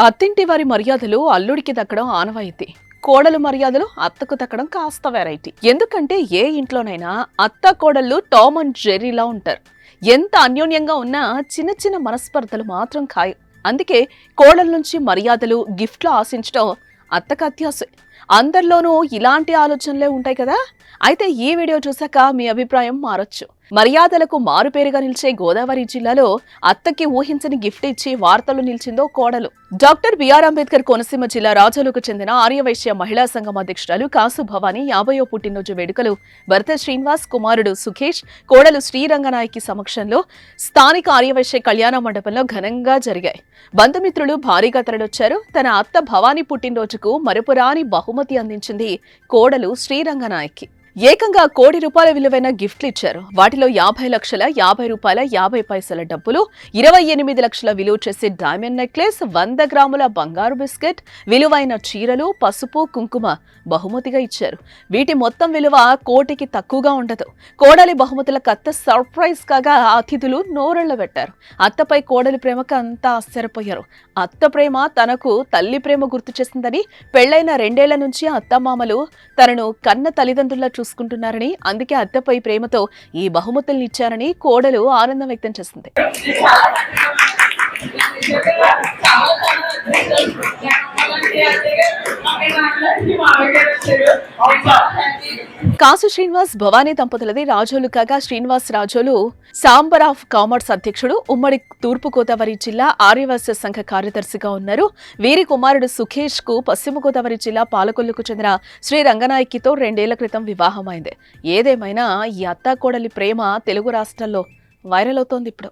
అత్తింటి వారి మర్యాదలు అల్లుడికి దక్కడం ఆనవాయితీ. కోడలు మర్యాదలు అత్తకు దక్కడం కాస్త వెరైటీ. ఎందుకంటే ఏ ఇంట్లోనైనా అత్త కోడళ్ళు టామ్ అండ్ జెర్రీలా ఉంటారు. ఎంత అన్యోన్యంగా ఉన్నా చిన్న చిన్న మనస్పర్ధలు మాత్రం ఖాయం. అందుకే కోడల నుంచి మర్యాదలు, గిఫ్ట్లు ఆశించడం అత్తకు అత్యాసే. అందరిలోనూ ఇలాంటి ఆలోచనలే ఉంటాయి కదా. అయితే ఈ వీడియో చూసాక మీ అభిప్రాయం మారొచ్చు. మర్యాదలకు మారుపేరుగా నిలిచే గోదావరి జిల్లాలో అత్తకి ఊహించని గిఫ్ట్ ఇచ్చి వార్తలు నిలిచిందో కోడలు. డాక్టర్ బిఆర్ అంబేద్కర్ కోనసీమ జిల్లా రాజోలుకు చెందిన ఆర్యవైశ్య మహిళా సంఘం అధ్యక్షురాలు కాసు భవానీ 50వ పుట్టినరోజు వేడుకలు భర్త శ్రీనివాస్, కుమారుడు సుఖేష్, కోడలు శ్రీరంగనాయకి సమక్షంలో స్థానిక ఆర్యవైశ్య కళ్యాణ మండపంలో ఘనంగా జరిగాయి. బంధుమిత్రులు భారీగా తరలొచ్చారు. తన అత్త భవానీ పుట్టినరోజుకు మరపురాని బహుమతి అందించింది కోడలు శ్రీరంగనాయకి. ఏకంగా ₹1,00,00,000 విలువైన గిఫ్ట్లు ఇచ్చారు. వాటిలో 50 లక్షల 50 రూపాయల 50 పైసల డబ్బులు, 28 లక్షల విలువ చేసే డైమండ్ నెక్లెస్, 100 గ్రాముల బంగారు బిస్కెట్, విలువైన చీరలు, పసుపు, కుంకుమ బహుమతిగా ఇచ్చారు. వీటి మొత్తం విలువ కోటికి తక్కువగా ఉండదు. కోడలి బహుమతులకు అత్త సర్ప్రైజ్ కాగా అతిథులు నోరెళ్లబెట్టారు. అత్తపై కోడలి ప్రేమకు అంతా ఆశ్చర్యపోయారు. అత్త ప్రేమ తనకు తల్లి ప్రేమ గుర్తు చేసిందని, పెళ్లైన 2 ఏళ్ల నుంచి అత్తమామలు తనను కన్న తల్లిదండ్రుల చూసుకుంటున్నారని, అందుకే అత్తపై ప్రేమతో ఈ బహుమతుల్ని ఇచ్చారని కోడలు ఆనందం వ్యక్తం చేసింది. కాసు శ్రీనివాస్, భవానీ దంపతులది రాజోలు కాగా, Srinivas Razole chamber of commerce అధ్యక్షుడు, ఉమ్మడి తూర్పుగోదావరి జిల్లా ఆర్యవైశ్య సంఘ కార్యదర్శిగా ఉన్నారు. వీరి కుమారుడు సుఖేష్ కు పశ్చిమ గోదావరి జిల్లా పాలకొల్లుకు చెందిన శ్రీ రంగనాయకితో 2 ఏళ్ల క్రితం వివాహమైంది. ఏదేమైనా ఈ అత్తాకోడలి ప్రేమ తెలుగు రాష్ట్రాల్లో వైరల్ అవుతోంది ఇప్పుడు.